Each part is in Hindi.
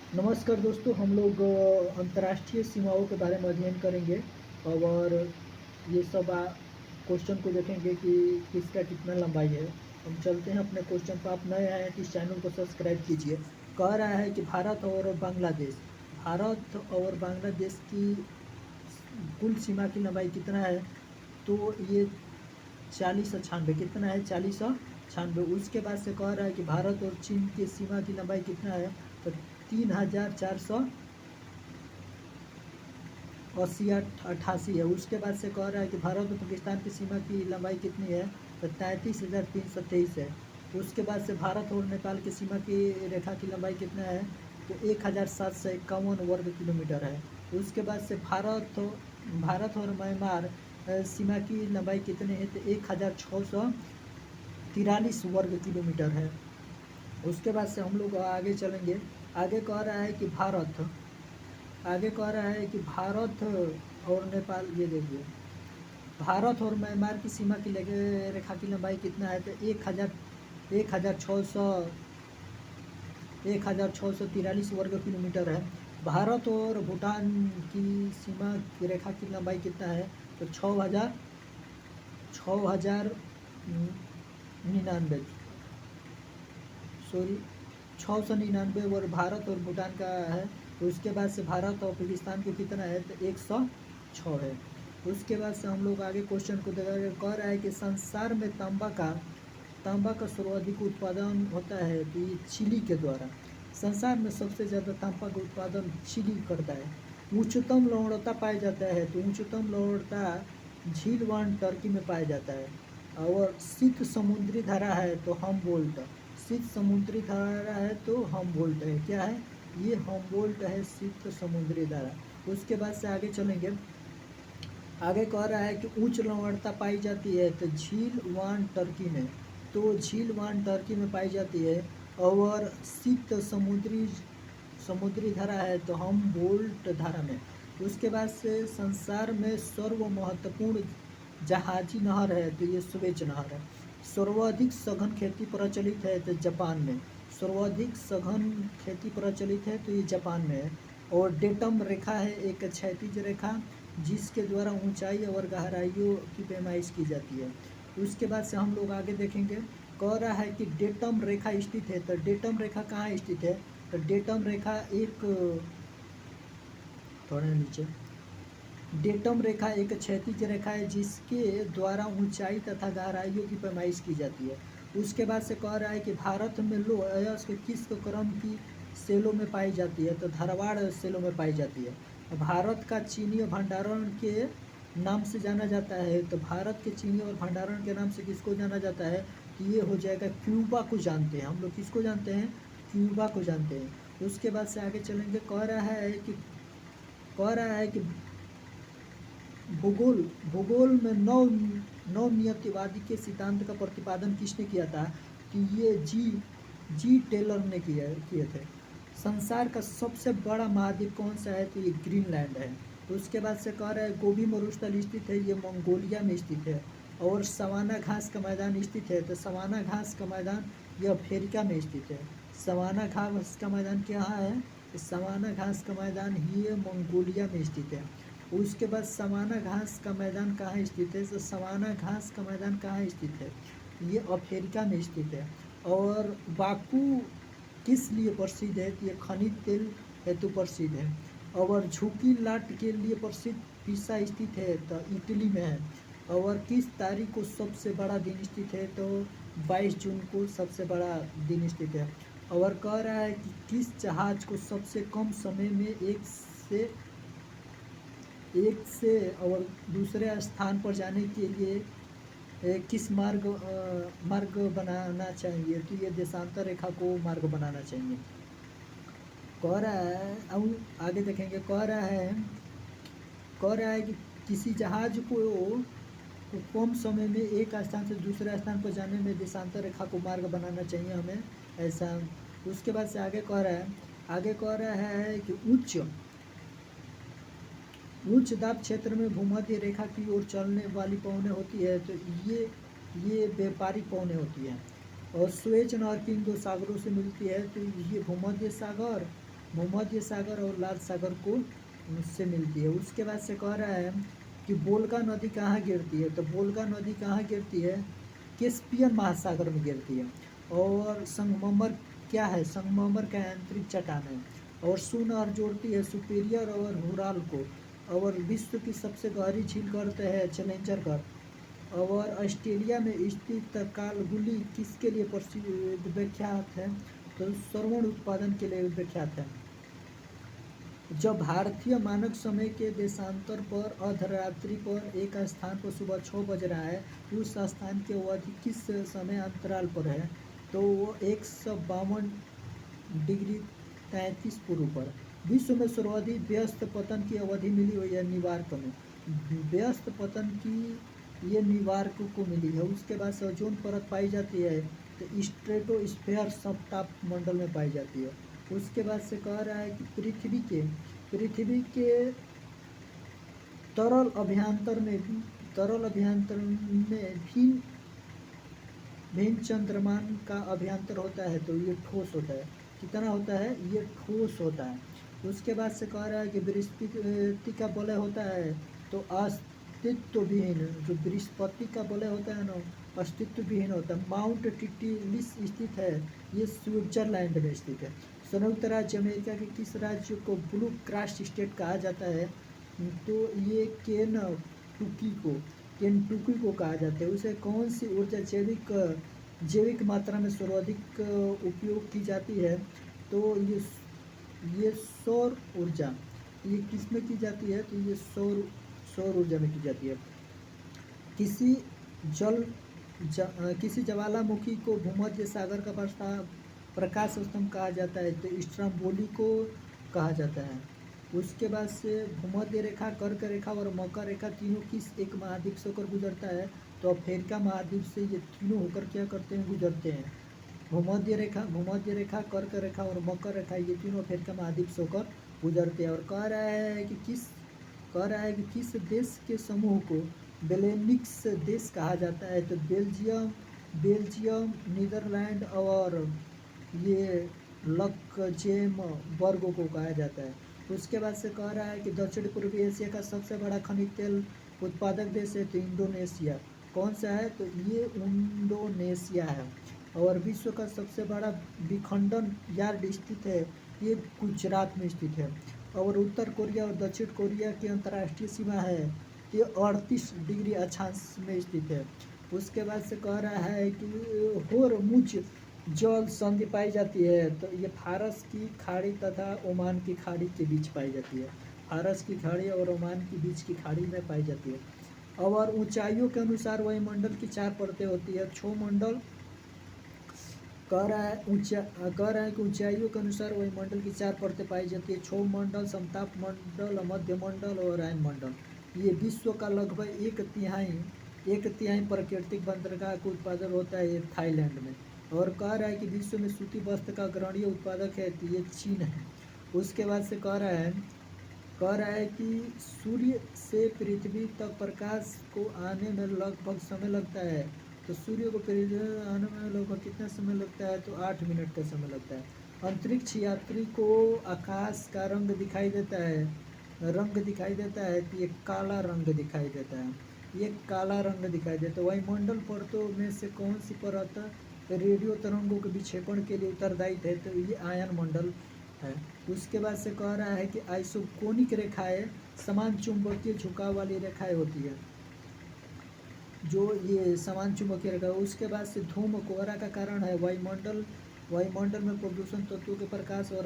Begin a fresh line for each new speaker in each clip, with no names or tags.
नमस्कार दोस्तों, हम लोग अंतर्राष्ट्रीय सीमाओं के बारे में अध्ययन करेंगे और ये सब क्वेश्चन को देखेंगे कि किसका कितना लंबाई है। हम चलते हैं अपने क्वेश्चन पर। आप नए आए हैं तो इस चैनल को सब्सक्राइब कीजिए। कह रहा है कि भारत और बांग्लादेश की कुल सीमा की लंबाई कितना है, तो ये 4096 कितना है, 4096। उसके बाद से कह रहा है कि भारत और चीन की सीमा की लंबाई कितना है, तो 3488 है। उसके बाद से कह रहा है कि भारत और पाकिस्तान की सीमा की लंबाई कितनी है, तो 33,323 है। उसके बाद से भारत और नेपाल की सीमा की रेखा की लंबाई कितना है, तो 1751 वर्ग किलोमीटर है। उसके बाद से भारत और म्यांमार सीमा की लंबाई कितनी है, तो 1643 वर्ग किलोमीटर है। उसके बाद से हम लोग आगे चलेंगे। आगे कह रहा है कि भारत और नेपाल, ये देखिए, भारत और म्यांमार की सीमा की रेखा की लंबाई कितना है, तो 1643 वर्ग किलोमीटर है। भारत और भूटान की सीमा की रेखा की लंबाई कितना है, तो 6,099 सॉरी 699 वर्ग भारत और भूटान का है। उसके बाद से भारत और पाकिस्तान को कितना है, तो 106 है। उसके बाद से हम लोग आगे क्वेश्चन को देखा, कह रहा है कि संसार में तांबा का सर्वाधिक उत्पादन होता है, तो ये चिली के द्वारा। संसार में सबसे ज़्यादा तांबा का उत्पादन चिली करता है। उच्चतम लवणता पाया जाता है, तो उच्चतम लवणता झील वन टर्की में पाया जाता है। और शीत समुद्री धारा है, तो शीत समुद्री धारा है, तो हमबोल्ट है। क्या है ये, हमबोल्ट है, शीत समुद्री धारा। उसके बाद से आगे चलेंगे। आगे कह रहा है कि उच्च लवणता पाई जाती है, तो झील वान टर्की में, पाई जाती है। और शीत समुद्री धारा है, तो हमबोल्ट धारा में। उसके बाद से संसार में सर्व महत्वपूर्ण जहाजी नहर है, तो ये स्वेज नहर है। सर्वाधिक सघन खेती प्रचलित है, तो जापान में। सर्वाधिक सघन खेती प्रचलित है, तो ये जापान में है। और डेटम रेखा है, एक क्षैतिज रेखा जिसके द्वारा ऊंचाई और गहराइयों की पैमाइश की जाती है। उसके बाद से हम लोग आगे देखेंगे। कह रहा है कि डेटम रेखा स्थित है, तो डेटम रेखा कहाँ स्थित है, तो डेटम रेखा थोड़ा नीचे, डेटम रेखा एक क्षैतिज रेखा है जिसके द्वारा ऊंचाई तथा गहराइयों की पैमाइश की जाती है। उसके बाद से कह रहा है कि भारत में लौह अयस्क किस क्रम की सेलों में पाई जाती है, तो धारवाड़ सेलों में पाई जाती है। भारत का चीनी भंडारण के नाम से जाना जाता है, तो भारत के चीनी और भंडारण के नाम से किसको जाना जाता है, तो ये हो जाएगा क्यूबा को जानते हैं हम लोग। किसको जानते हैं, क्यूबा को जानते हैं। उसके बाद से आगे चलेंगे। कह रहा है कि भूगोल में नवनियतिवादी के सिद्धांत का प्रतिपादन किसने किया था, कि ये जी टेलर ने किए थे। संसार का सबसे बड़ा महाद्वीप कौन सा है, तो ये ग्रीनलैंड है। उसके बाद से कह रहा है गोबी मरुस्थल स्थित है, ये मंगोलिया में स्थित है। और सवाना घास का मैदान स्थित है, तो सवाना घास का मैदान ये अफ्रीका में स्थित है। सवाना घास का मैदान कहाँ है, सवाना घास का मैदान ही ये मंगोलिया में स्थित है। उसके बाद सवाना घास का मैदान कहाँ स्थित है, तो सवाना घास का मैदान कहाँ स्थित है, ये अफ्रीका में स्थित है। और बाकू किस लिए प्रसिद्ध है, तो ये खनिज तेल हेतु प्रसिद्ध है। और झुकी लाट के लिए प्रसिद्ध पिसा स्थित है, तो इटली में है। और किस तारीख को सबसे बड़ा दिन स्थित है, तो 22 जून को सबसे बड़ा दिन स्थित है। और कह रहा है कि किस जहाज को सबसे कम समय में एक से और दूसरे स्थान पर जाने के लिए किस मार्ग बनाना चाहिए, तो ये देशांतर रेखा को मार्ग बनाना चाहिए। कह रहा है, अब आगे देखेंगे। कह रहा है कि किसी जहाज को कम समय में एक स्थान से दूसरे स्थान पर जाने में देशांतर रेखा को मार्ग बनाना चाहिए हमें, ऐसा। उसके बाद से आगे कह रहा है कि उच्च दाब क्षेत्र में भूमध्य रेखा की ओर चलने वाली पवनें होती है, तो ये व्यापारिक पवनें होती हैं। और स्वेज नहर किन दो सागरों से मिलती है, तो ये भूमध्य सागर भूमध्य सागर और लाल सागर को उससे मिलती है। उसके बाद से कह रहा है कि वोल्गा नदी कहाँ गिरती है, तो वोल्गा नदी कहाँ गिरती है, कैस्पियन महासागर में गिरती है। और संगमरमर क्या है, संगमरमर का आंतरिक चट्टान है। और सुनहर जोड़ती है सुपीरियर और हुराल को। और विश्व की सबसे गहरी झील कहते हैं चैलेंजर कर। और ऑस्ट्रेलिया में स्थित कालगुली किसके लिए प्रसिद्ध विख्यात है, तो श्रवण उत्पादन के लिए विख्यात है। जब भारतीय मानक समय के देशांतर पर अर्धरात्रि पर एक स्थान पर सुबह 6 बज रहा है, उस स्थान की अवधि किस समय अंतराल पर है, तो वो 152 डिग्री 33 पूर्व पर। विश्व में सर्वाधिक व्यस्त पतन की अवधि मिली हुई है न्यूयॉर्क में। व्यस्त पतन की ये न्यूयॉर्क को मिली है। उसके बाद से ओजोन परत पाई जाती है, तो स्ट्रेटोस्फीयर सप्ताप मंडल में पाई जाती है। उसके बाद से कह रहा है कि पृथ्वी के तरल अभ्यंतर में भिन्न चंद्रमान का अभ्यंतर होता है, तो ये ठोस होता है। कितना होता है, ये ठोस होता है। उसके बाद से कह रहा है कि बृहस्पति का वलय होता है तो अस्तित्व विहीन, जो बृहस्पति का वलय होता है ना, अस्तित्व विहीन होता है। माउंट टिटिलिस स्थित है, ये स्विट्जरलैंड में स्थित है। संयुक्त राज्य अमेरिका के किस राज्य को ब्लू क्रॉस स्टेट कहा जाता है, तो ये केंटुकी को कहा जाता है। उसे कौन सी ऊर्जा जैविक मात्रा में सर्वाधिक उपयोग की जाती है, तो ये सौर ऊर्जा। ये किस में की जाती है, तो ये सौर ऊर्जा में की जाती है। किसी ज्वालामुखी को भूमध्य सागर का प्रकाश स्तंभ कहा जाता है, तो स्ट्रोम्बोली को कहा जाता है। उसके बाद से भूमध्य रेखा, कर्क रेखा और मकर रेखा तीनों किस एक महाद्वीप से होकर गुजरता है, तो अफ्रीका महाद्वीप से ये तीनों होकर क्या करते हैं, गुजरते हैं। भूमध्य रेखा, कर्क रेखा और मकर रेखा, ये तीनों अफ्रीका महाद्वीप से होकर गुजरते हैं। और कह रहा है कि किस देश के समूह को बेलेनिक्स देश कहा जाता है, तो बेल्जियम, नीदरलैंड और ये लक्जेमबर्ग को कहा जाता है। उसके बाद से कह रहा है कि दक्षिण पूर्वी एशिया का सबसे बड़ा खनिज तेल उत्पादक देश है, तो इंडोनेशिया। कौन सा है, तो ये इंडोनेशिया है। और विश्व का सबसे बड़ा विखंडन यार्ड स्थित है, ये गुजरात में स्थित है। और उत्तर कोरिया और दक्षिण कोरिया की अंतर्राष्ट्रीय सीमा है, ये 38 डिग्री अक्षांश में स्थित है। उसके बाद से कह रहा है कि होरमुज जल संधि पाई जाती है, तो ये फारस की खाड़ी तथा ओमान की खाड़ी के बीच पाई जाती है। फारस की खाड़ी और ओमान के बीच की खाड़ी में पाई जाती है। और ऊंचाइयों के अनुसार वायुमंडल की 4 परतें होती है। क्षोमंडल कह रहा है कि ऊंचाइयों के अनुसार वायुमंडल की 4 परतें पाई जाती है। क्षोभमंडल, समताप मंडल, मध्य मंडल और आयन मंडल। ये विश्व का लगभग एक तिहाई प्राकृतिक बंदरगाह का उत्पादन होता है, ये थाईलैंड में। और कह रहा है कि विश्व में सूती वस्त्र का अग्रणी उत्पादक है, तो ये चीन है। उसके बाद से कह रहा है कि सूर्य से पृथ्वी तक प्रकाश को आने में लगभग समय लगता है, तो सूर्य को पृथ्वी आने में लगभग कितना समय लगता है, तो 8 मिनट का समय लगता है। अंतरिक्ष यात्री को आकाश का रंग दिखाई देता है, तो ये काला रंग दिखाई देता है, वायुमंडल परतों में से कौन सी परत रेडियो तरंगों के विक्षेपण के लिए उत्तरदायी है, तो ये आयन मंडल है। उसके बाद से कह रहा है कि आइसोकोनिक रेखाएं समान चुंबकीय झुकाव वाली रेखाएं होती है, जो ये समान चुंबकीय रेखा। उसके बाद से धूम कोहरा का कारण है वायुमंडल में प्रदूषण तत्वों के प्रकाश और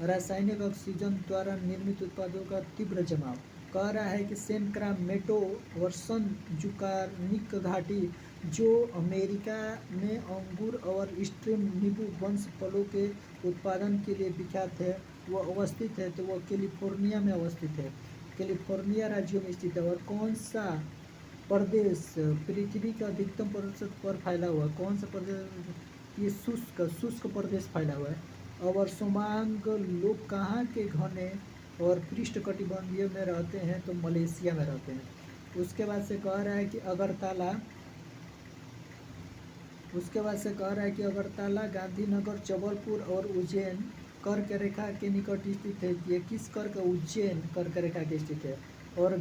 रासायनिक ऑक्सीजन द्वारा निर्मित उत्पादों का तीव्र जमाव। कह रहा है कि सेनक्रामेटोवर्सन जुकार्निक घाटी, जो अमेरिका में अंगूर और स्ट्रीम नींबू वंश फलों के उत्पादन के लिए विख्यात है, वो अवस्थित है, तो वह कैलिफोर्निया में अवस्थित है। कैलिफोर्निया राज्यों में स्थित है। और कौन सा प्रदेश पृथ्वी का अधिकतम प्रतिशत पर फैला हुआ, कौन सा प्रदेश, ये शुष्क प्रदेश फैला हुआ है। और सोमांग लोग कहाँ के घने और पृष्ठकटिबंधीय में रहते हैं, तो मलेशिया में रहते हैं। उसके बाद से कह रहा है कि अगरतला, गांधीनगर, जबलपुर और उज्जैन कर्क रेखा के निकट स्थित है। ये किस कर्क? उज्जैन कर्क रेखा के स्थित है। और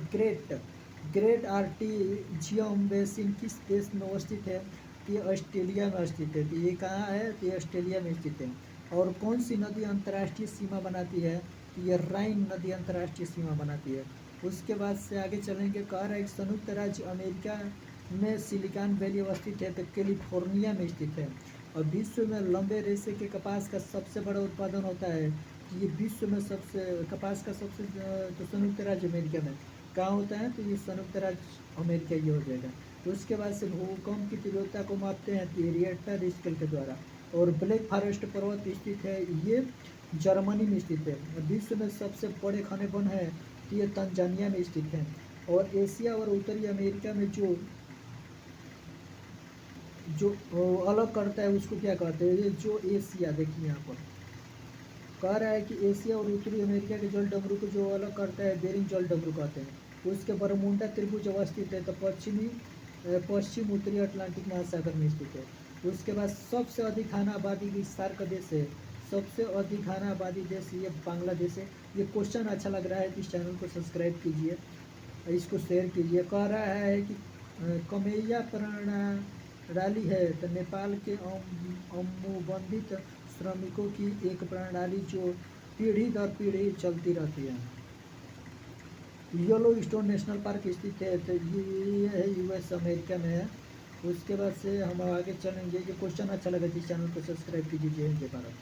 ग्रेट आर्टिजियम बेसिन किस देश में अवस्थित है? ये ऑस्ट्रेलिया में स्थित है। तो ये कहाँ है? तो ये ऑस्ट्रेलिया में स्थित है। और कौन सी नदी अंतर्राष्ट्रीय सीमा बनाती है? ये राइन नदी अंतर्राष्ट्रीय सीमा बनाती है। उसके बाद से आगे चलेंगे। कह रहा है कि संयुक्त राज्य अमेरिका में सिलिकॉन वैली अवस्थित है, तो कैलिफोर्निया में स्थित है। और विश्व में लंबे रेशे के कपास का सबसे बड़ा उत्पादन होता है। ये विश्व में सबसे कपास का सबसे तो संयुक्त राज्य अमेरिका में कहाँ होता है? तो ये संयुक्त राज्य अमेरिका ये हो जाएगा। तो उसके बाद से भूकंप की तीव्रता को मापते हैं तो रिएक्टर स्केल के द्वारा। और ब्लैक फॉरेस्ट पर्वत स्थित है, ये जर्मनी में स्थित है। विश्व में सबसे बड़े घने वन है तो ये तंजानिया में स्थित है। और एशिया और उत्तरी अमेरिका में जो अलग करता है उसको क्या कहते हैं? ये जो एशिया, देखिए यहाँ पर कह रहा है कि एशिया और उत्तरी अमेरिका के जल डमरू को जो अलग करता है बेरिंग जल डमरू कहते हैं। उसके बरमूडा त्रिभुज अवस्थित है, तो पश्चिम उत्तरी अटलांटिक महासागर में स्थित है। उसके बाद सबसे अधिक खाना आबादी की सार्क देश है। सबसे अधिक खाना आबादी देश ये बांग्लादेश है। ये क्वेश्चन अच्छा लग रहा है तो इस चैनल को सब्सक्राइब कीजिए, इसको शेयर कीजिए। कह रहा है कि कमैया प्रणाली है तो नेपाल के अनुबंधित श्रमिकों की एक प्रणाली जो पीढ़ी दर पीढ़ी चलती रहती है। येलो स्टोन नेशनल पार्क स्थित है, तो ये है यूएस अमेरिका में है। उसके बाद से हम आगे चलेंगे। ये क्वेश्चन अच्छा लगा तो इस चैनल को सब्सक्राइब कीजिए। जय हिंद, जय भारत।